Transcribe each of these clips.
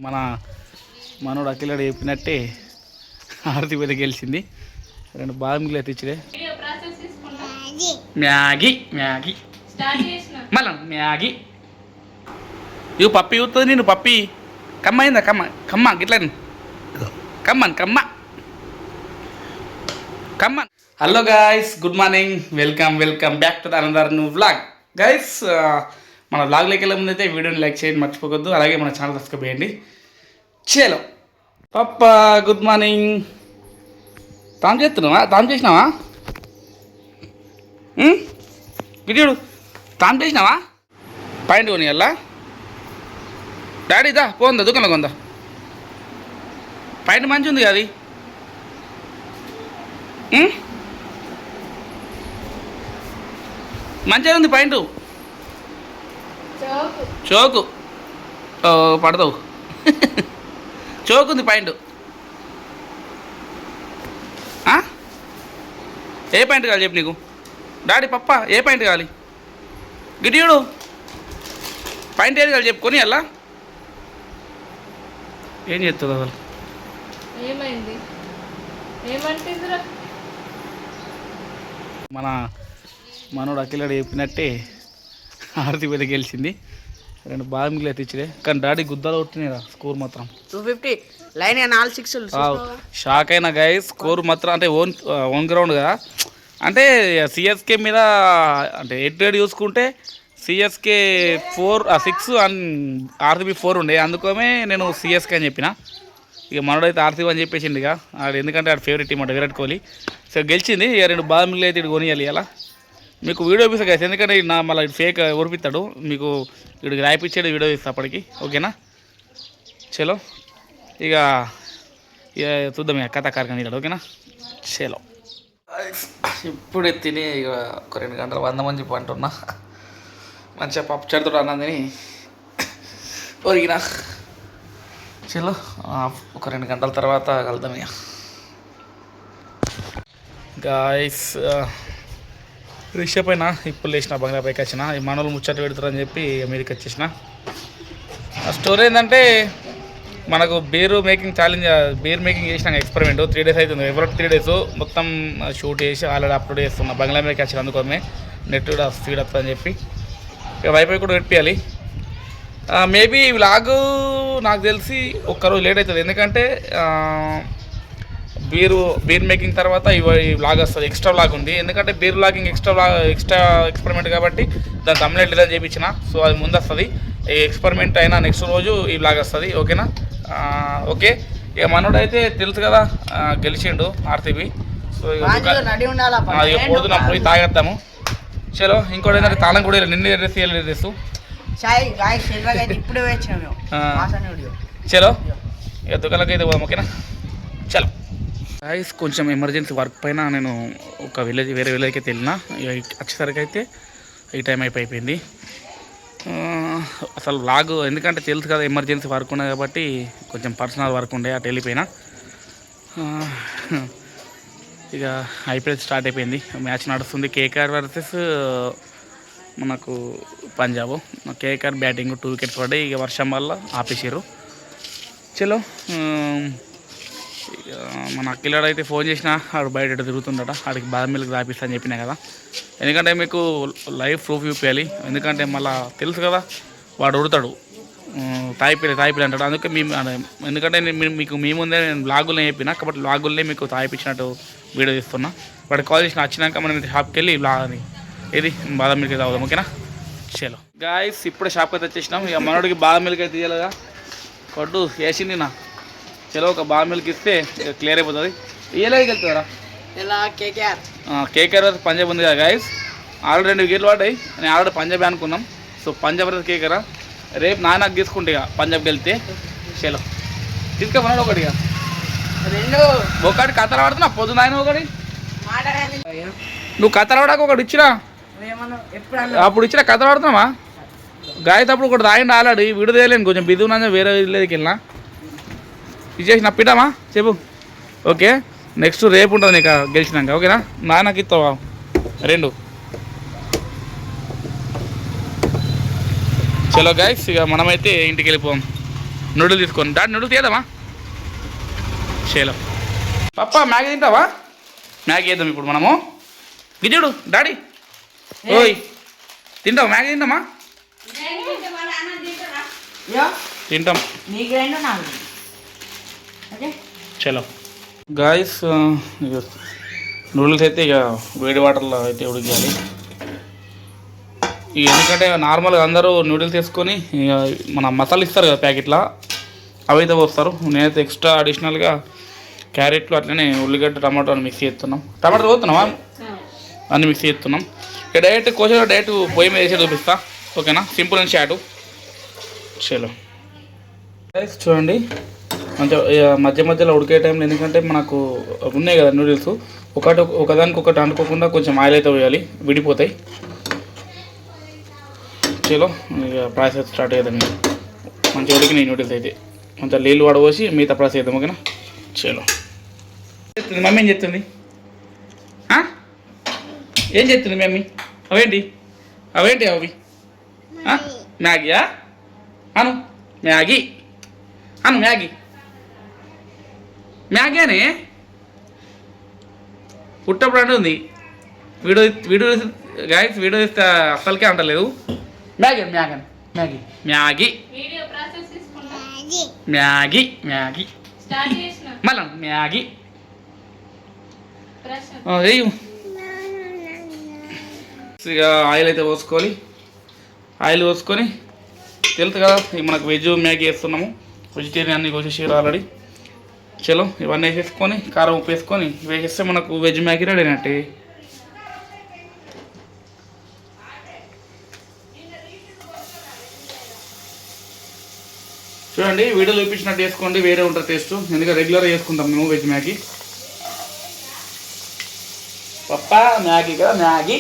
మన మనోడు అఖిలాడు చెప్పినట్టే ఆరతి మీద గెలిచింది. రెండు బాదం తెచ్చిడే మ్యాగీ మ్యాగీ మళ్ళా మ్యాగీ ఇవి పప్పి అవుతుంది. నేను పప్పి కమ్మ అయిందా కమ్మ కమ్మ గిట్లా common Kamma common. Hello guys, good morning, welcome back to the another new vlog. Guys, మన వ్లాగ్లోకి వెళ్ళే ముందు అయితే వీడియోని లైక్ చేయండి మర్చిపోవద్దు. అలాగే మన ఛానల్ సబ్స్క్రైబ్ చేయండి. చలో పప్పా, గుడ్ మార్నింగ్. తాను చేస్తున్నావా? తాను చేసినావా? గిడ్డు తాను చేసినావా? పాయింట్ కొని అలా డాడీ దా పోందా దుకాణంలో కొందా. పాయింట్ మంచి ఉంది అది. మంచిగా ఉంది పాయింట్. చోకు పడతావు. చోకు ఉంది పాయింట్. ఏ పాయింట్ కావాలి చెప్పు నీకు? డాడీ పప్ప ఏ పాయింట్ కావాలి? గిడియుడు పాయింట్ ఏది కావాలి చెప్పు కొని అలా. ఏం చేస్తుంది అసలు? ఏమైంది? ఏమంటుందిరా? మనోడు అఖిలాడు చెప్పినట్టే ఆరతి మీద గెలిచింది. రెండు బాదం గిట్ల తెచ్చిడే కానీ డాడీ గుద్దాలు కొట్టినారా స్కోర్ మాత్రం 250 లైన్ 4 6లు. షాక్ అయినా గైస్. స్కోర్ మాత్రం అంటే ఓన్ గ్రౌండ్ కదా, అంటే సిఎస్కే మీద అంటే ఎట్ రేట్ చూసుకుంటే సిఎస్కే 6 అండ్ ఆర్సీబీ 4 ఉండే. అందుకోమే నేను సిఎస్కే అని చెప్పిన. ఇక మనోడైతే ఆర్సీబీ అని చెప్పేసిండు. ఇక ఆడు ఎందుకంటే ఆడు ఫేవరెట్ టీం అంట విరాట్ కోహ్లీ. సో గెలిచింది. ఇక రెండు బాదం గిట్ల అయితే ఇటు కొనియాలి. అలా మీకు వీడియో ఇస్తాను గైస్, ఎందుకంటే మళ్ళీ ఫేక్ ఓడిపిస్తాడు. మీకు వీడికి రాయిపించాడు వీడియో ఇస్తా అప్పటికి. ఓకేనా? చలో ఇక చూద్దాం ఇక కథ కార్యక్రమం ఇస్తాడు. ఓకేనా? చలో ఇప్పుడు తిని ఇక ఒక 2 గంటలు 100 మంది చెప్పి అంటున్నా. మంచిగా పప్పు చెడుతో అన్నా తిని ఒరిగిన. చలో ఒక 2 గంటల తర్వాత కలుద్దాం ఇక. గాయస్, రిక్షా పైన ఇప్పుడు లేచిన బంగ్లా పైకి వచ్చిన. ఈ మనోళ్ళు ముచ్చట్లు పెడతారని చెప్పి మీదకి వచ్చేసిన. ఆ స్టోరీ ఏంటంటే మనకు బీర్ మేకింగ్ చేసినాక ఎక్స్పెరిమెంట్ 3 days అవుతుంది. ఎవరికి 3 days మొత్తం షూట్ చేసి ఆల్రెడీ అప్లోడ్ చేస్తున్నా. బంగ్లా మీదకి వచ్చిన అందుకోమే నెట్ కూడా స్పీడ్ వస్తుందని చెప్పి ఇక వైఫై కూడా పెట్టియాలి. మేబీ వ్లాగ్ నాకు తెలిసి ఒక్కరోజు లేట్ అవుతుంది. ఎందుకంటే బీర్ మేకింగ్ తర్వాత ఈ వ్లాగ్ వస్తుంది. ఎక్స్ట్రా వ్లాగ్ ఉంది. ఎందుకంటే బీర్ వ్లాగింగ్ ఎక్స్ట్రా ఎక్స్పెరిమెంట్ కాబట్టి దాని తమిళ డిజైన్ చేయించిన. సో అది ముందు వస్తుంది. ఈ ఎక్స్పెరిమెంట్ అయినా నెక్స్ట్ రోజు ఈ వ్లాగ్ వస్తుంది. ఓకేనా? ఓకే. ఇక మనోడైతే తెలుసు కదా గెలిచిండు ఆర్సీబీ. సో ఇక పోతున్నాం, పోయి తాగేద్దాము. చలో ఇంకోటి ఏంటంటే తాళం కూడా నిన్న డ్రెస్ చలో ఇక దుకాణంకి అయితే పోదాం. ఓకేనా? చలో గాయ్స్, కొంచెం ఎమర్జెన్సీ వర్క్ పైన నేను ఒక వేరే విలేజ్కి అయితే వెళ్ళిన. వచ్చేసరికి అయితే ఈ టైం అయిపోయింది. అసలు వ్లాగ్ ఎందుకంటే తెలుసు కదా ఎమర్జెన్సీ వర్క్ ఉన్నది కాబట్టి కొంచెం పర్సనల్ వర్క్ ఉండే అటు వెళ్ళిపోయినా. ఇక ఐపీఎల్ స్టార్ట్ అయిపోయింది. మ్యాచ్ నడుస్తుంది. కేకేఆర్ వర్సెస్ మనకు పంజాబ్. కేకేఆర్ బ్యాటింగ్ 2 wickets పడ్డాయి. ఇక వర్షం వల్ల ఆపేసారు. చలో మన అఖిలాడు అయితే ఫోన్ చేసిన, ఆడు బయట తిరుగుతుందట. ఆడికి బాదం మిల్క్ తాపిస్తా అని చెప్పినా కదా. ఎందుకంటే మీకు లైవ్ ప్రూఫ్ చూపించాలి. ఎందుకంటే మళ్ళీ తెలుసు కదా వాడు ఉడతాడు తాయిపిల్లి అంటాడు. అందుకే ఎందుకంటే మీకు మీ ముందే నేను వ్లాగుల్నే చెప్పిన కాబట్టి వ్లాగుల్నే మీకు తాయిపించినట్టు వీడియో తీస్తున్నా. వాడు కాల్ చేసిన వచ్చినాక మనం షాప్కి వెళ్ళి వ్లాగ్ ఏది బాదం మిల్క్ తాగుదాం. ఓకేనా? చలో గాయస్, ఇప్పుడే షాప్కి అయితే వచ్చేసినాం. ఇక మనోడికి బాదం మిల్క్ అయితే తీయాలిగా. కొట్టు వేసింది నా. చలో ఒక బాదం మిల్క్ ఇస్తే క్లియర్ అయిపోతుంది. ఇయ్యలేకి వెళ్తారా? కేకేఆర్ వర్సెస్ పంజాబ్ ఉంది కదా గాయస్. ఆల్రెడీ 2 wickets పడ్డాయి. నేను ఆల్రెడీ పంజాబ్ అనుకున్నాం. సో పంజాబ్ వర్సెస్ కేకేఆర్ రేపు నాకు తీసుకుంటే ఇక పంజాబ్కి వెళ్తే. చలో తీసుకోమన్నాడు ఒకటిగా. ఒకటి కథలు పడుతున్నా పొద్దున ఆయన ఒకటి. నువ్వు కథలు పడాక ఒకటి ఇచ్చినా అప్పుడు ఇచ్చిన కథలు పడుతున్నావా గాయస్? అప్పుడు ఒకటి తాగిండి ఆలాడు విడుదలేను. కొంచెం బిజీ ఉన్నా వేరే విలేజ్కి వెళ్ళినా. ఇచ్చేసి నప్పిటామా చెప్పు. ఓకే, నెక్స్ట్ రేపు ఉంటుంది నీకు గెలిచినాక. ఓకేనా? నాకు ఇస్తావా 2? చలో గైస్, ఇక మనమైతే ఇంటికి వెళ్ళిపోం. నూడిల్స్ తీసుకోండి డాడీ నూడిల్స్ తీద్దామా చేయలేం పప్పా మ్యాగీ తింటావా మ్యాగీ వేద్దాం ఇప్పుడు మనము గిజుడు డాడీ ఓయ్ తింటావు మ్యాగీ తింటామా తింటాం చలో గాయస్ నూడిల్స్ అయితే ఇక వేడి వాటర్లో అయితే ఉడికేయాలి ఇక ఎందుకంటే నార్మల్గా అందరూ నూడిల్స్ వేసుకొని ఇక మన మసాలా ఇస్తారు కదా ప్యాకెట్లో అవి అయితే పోస్తారు నేనైతే ఎక్స్ట్రా అడిషనల్గా క్యారెట్లు అట్లనే ఉల్లిగడ్డ టమాటో అని మిక్స్ చేస్తున్నాం టమాటో పోతున్నావా అన్నీ మిక్స్ చేస్తున్నాం ఇక డైరెక్ట్ కోసలో డైరెక్ట్ పొయ్యి మీద వేసి చూపిస్తా ఓకేనా సింపుల్ అండ్ షాటు చలో చూడండి మంచిగా మధ్య మధ్యలో ఉడికే టైంలో ఎందుకంటే మనకు ఉన్నాయి కదా నూడిల్స్ ఒకదానికి ఒకటి అంటుకోకుండా కొంచెం ఆయిల్ అయితే వేయాలి విడిపోతాయి చలో ఇక ప్రాసెస్ స్టార్ట్ చేద్దాం మంచిగా ఉడికినాయి నూడిల్స్ అయితే కొంచెం నీళ్ళు వడపోసి మిగతా ప్రాసెస్ చేద్దాం ఓకేనా చలో మమ్మీ ఏం చెప్తుంది ఏం చెప్తుంది మమ్మీ అవేంటి అవి మ్యాగీయా అను మ్యాగీ అను మ్యాగీనే పుట్టప్పుడు అంటుంది వీడియో గాయస్ వీడియో ఇస్తే అస్సలకే అంటలేదు మ్యాగీ మళ్ళా మ్యాగీ ఇక ఆయిల్ అయితే పోసుకోవాలి ఆయిల్ పోసుకొని తెలుసు కదా మనకు వెజ్ మ్యాగీ వేస్తున్నాము వెజిటేరియన్ అన్ని కోసేసారు ఆల్రెడీ చలో ఇవన్నీ వేసేసుకొని కారం ఉప్పు వేసుకొని వేసేస్తే మనకు వెజ్ మ్యాగీ రెడీ అయినట్టే చూడండి వీడియోలో చూపించినట్టు వేసుకోండి వేరే ఉంటుంది టేస్ట్ ఎందుకంటే రెగ్యులర్గా చేసుకుంటాం మేము వెజ్ మ్యాగీ పప్పా మ్యాగీ కదా మ్యాగీ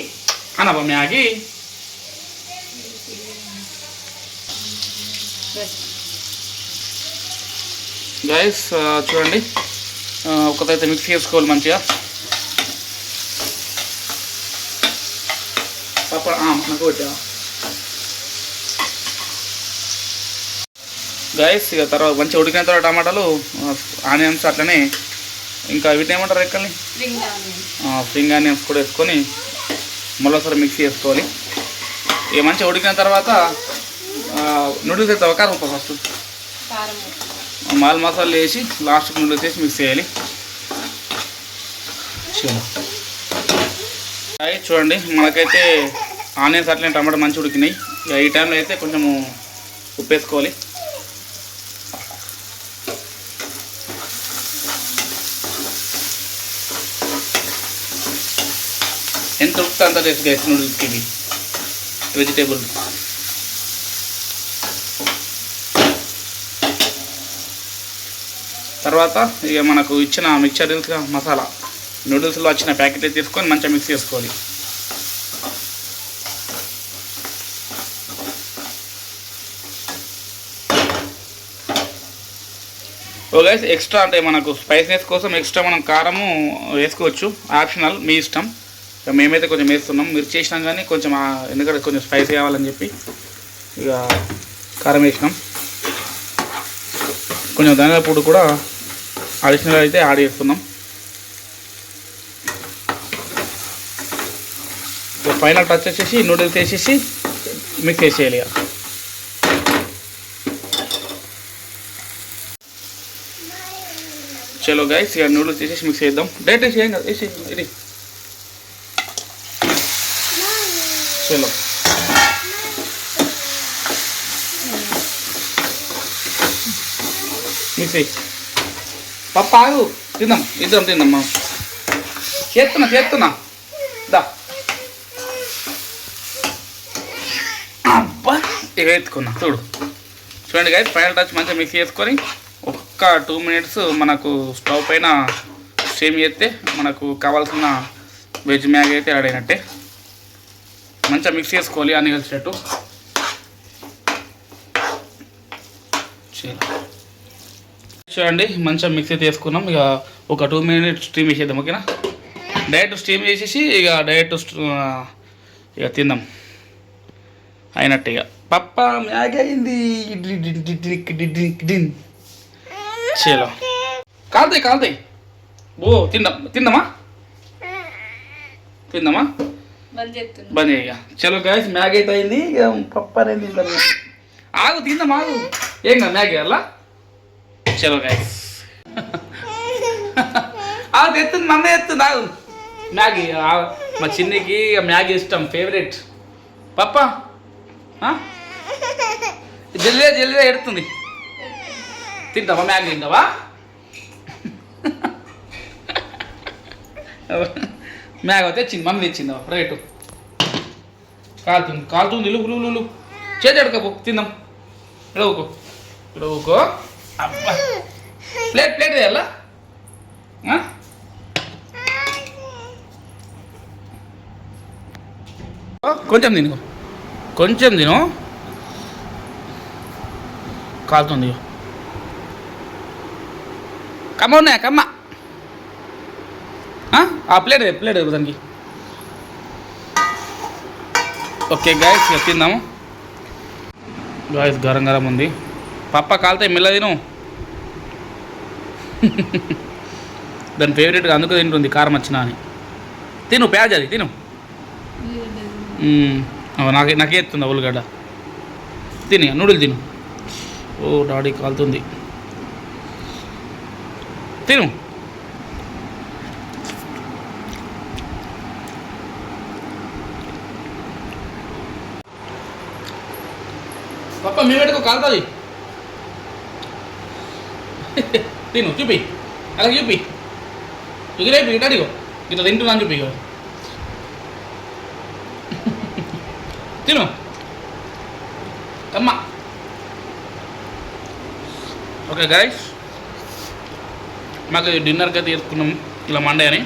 అనబ్బా మ్యాగీ గైస్ చూడండి ఒకటైతే మిక్స్ చేసుకోవాలి మంచిగా పప్ప నాకు వచ్చా గైస్ ఇక తర్వాత మంచిగా ఉడికిన తర్వాత టమాటాలు ఆనియన్స్ అట్లనే ఇంకా వీటిని ఏమంటారు ఎక్కల్ని స్ప్రింగ్ ఆనియన్స్ కూడా వేసుకొని మళ్ళీసారి మిక్స్ చేసుకోవాలి ఇక మంచిగా ఉడికిన తర్వాత నూడిల్స్ అయితే కారం ఉప్పు ఫస్ట్ మాల్ మసాలా వేసి లాస్ట్కి నూడిల్స్ వేసి మిక్స్ చేయాలి చూడండి మనకైతే ఆనియన్స్ అట్లనే టమాటా మంచిగా ఉడికినాయి ఇక ఈ టైంలో అయితే కొంచెము ఉప్పు వేసుకోవాలి ఎంత ఉప్పు అంత టేస్ట్ గైస్ నూడిల్స్కి ఇవి వెజిటేబుల్ తర్వాత ఇక మనకు ఇచ్చిన మిక్చర్ మసాలా నూడిల్స్లో వచ్చిన ప్యాకెట్ తీసుకొని మంచిగా మిక్స్ చేసుకోవాలి ఓ గైస్ ఎక్స్ట్రా అంటే మనకు స్పైసీనెస్ కోసం ఎక్స్ట్రా మనం కారము వేసుకోవచ్చు ఆప్షనల్ మీ ఇష్టం మేమైతే కొంచెం వేస్తున్నాం మిర్చి వేసినాం కానీ కొంచెం ఎందుకంటే కొంచెం స్పైసీ కావాలని చెప్పి ఇక కారం వేసినాం కొంచెం ధనియాల పొడి కూడా అడిషనల్ అయితే యాడ్ చేస్తున్నాం ఫైనల్ టచ్ వచ్చేసి నూడిల్స్ వేసేసి మిక్స్ చేసేయాలి ఇక చలో గైస్ ఇక నూడిల్స్ వేసేసి మిక్స్ చేద్దాం డైరెక్ట్ వేసి ఏం కదా వేసి ఇది చలో మిక్స్ అయ్యి పప్ప ఆగు తిందాం ఇద్దరం తిందామ్మా చేస్తున్నా దా అబ్బా ఇక ఎత్తుకున్నా చూడండి గైస్ ఫైనల్ టచ్ మంచిగా మిక్స్ చేసుకొని ఒక్క 2 minutes మనకు స్టవ్ పైన స్టీమ్ చేస్తే మనకు కావాల్సిన వెజ్ మ్యాగీ అయితే రెడీ అయినట్టే మంచిగా మిక్స్ చేసుకోవాలి అన్ని కలిసేటట్టు చూడండి మంచిగా మిక్స్ అయితే వేసుకున్నాం ఇక ఒక 2 minutes స్టీమ్ వేసేద్దాం ఓకేనా డైరెక్ట్ స్టీమ్ చేసేసి ఇక డైరెక్ట్ ఇక తిందాం అయినట్టు ఇక పప్ప మ్యాగీ అయింది. చలో కాలుతాయి కాలుతాయి. ఓ తిందామా తిందామా బంద్ ఇక. చలో గాయస్ మ్యాగీ అయితే అయింది. ఇక పప్ప అనేది తిందాం. ఆగు తిందాం ఆగు. ఏం కదా మ్యాగీ అలా. చలో గాయస్ తెస్తుంది మమ్మ తెస్తుంది ఆగు. మ్యాగీ మా చిన్నికి మ్యాగీ ఇష్టం ఫేవరెట్. పప్ప జల్లిగా జల్లిగా ఎడుతుంది. తింటావా మ్యాగీ తింటావా? మ్యాగీ తెచ్చింది మమ్మీ తెచ్చిందా రైటు. కాలుతుంది కాలుతుంది. లులు చేతి ఎడకపో తిందాం. ఇడవుకో ఇడవుకో. అబ్బా ప్లేట్ ప్లేట్ వేయాలా? కొంచెం తిను కొంచెం తిను. కాలుతుంది. కమ్మ ఉన్నాయా కమ్మ? ప్లేట్ ప్లేట్ దానికి. ఓకే గాయస్ ఇక తిందాము. గాయస్ గరం గరం ఉంది. పప్ప కాలుతాయి మెల్ల తిను. దాని ఫేవరెట్గా అందుకు తింటుంది కారం వచ్చినా అని. తిను ప్యాజ్ అది తిను. నాకే ఎత్తుందా ఉల్లిగడ్డ. తిని నూడిల్ తిను. ఓ డాడీ కాలుతుంది. తిను. పప్ప మీ పెట్టుకో కాలుతుంది. తిను చూపి అలా చూపి. ఇగిరేపి ఇటాడిగో ఇట్లా తింటున్నాను చూపి. తిను అమ్మ. ఓకే గాయస్ మాకు డిన్నర్కి అయితే తీసుకున్నాం ఇలా మండే అని.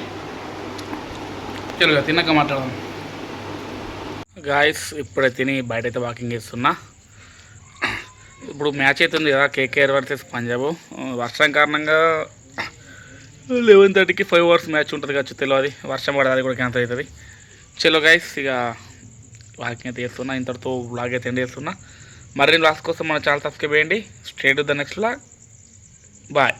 తెలుగు తిన్నాక మాట్లాడదాం. గాయస్ ఇప్పుడే తిని బయట అయితే వాకింగ్ చేస్తున్నా. ఇప్పుడు మ్యాచ్ అవుతుంది కదా కేకేఆర్ వర్సెస్ పంజాబ్. వర్షం కారణంగా 11:30కి 5 hours మ్యాచ్ ఉంటుంది కావచ్చు తెలియదు. వర్షం పడదు అది కూడా క్యాన్సల్ అవుతుంది. చలో గైస్ ఇక వాకింగ్ అయితే చేస్తున్నా. ఇంతటితో బ్లాగ్ అయితే ఎండ్ చేస్తున్నా. మరిన్ని వ్లాగ్స్ కోసం మన ఛానల్ సబ్స్క్రైబ్ చేయండి. Straight to the next vlog. Bye.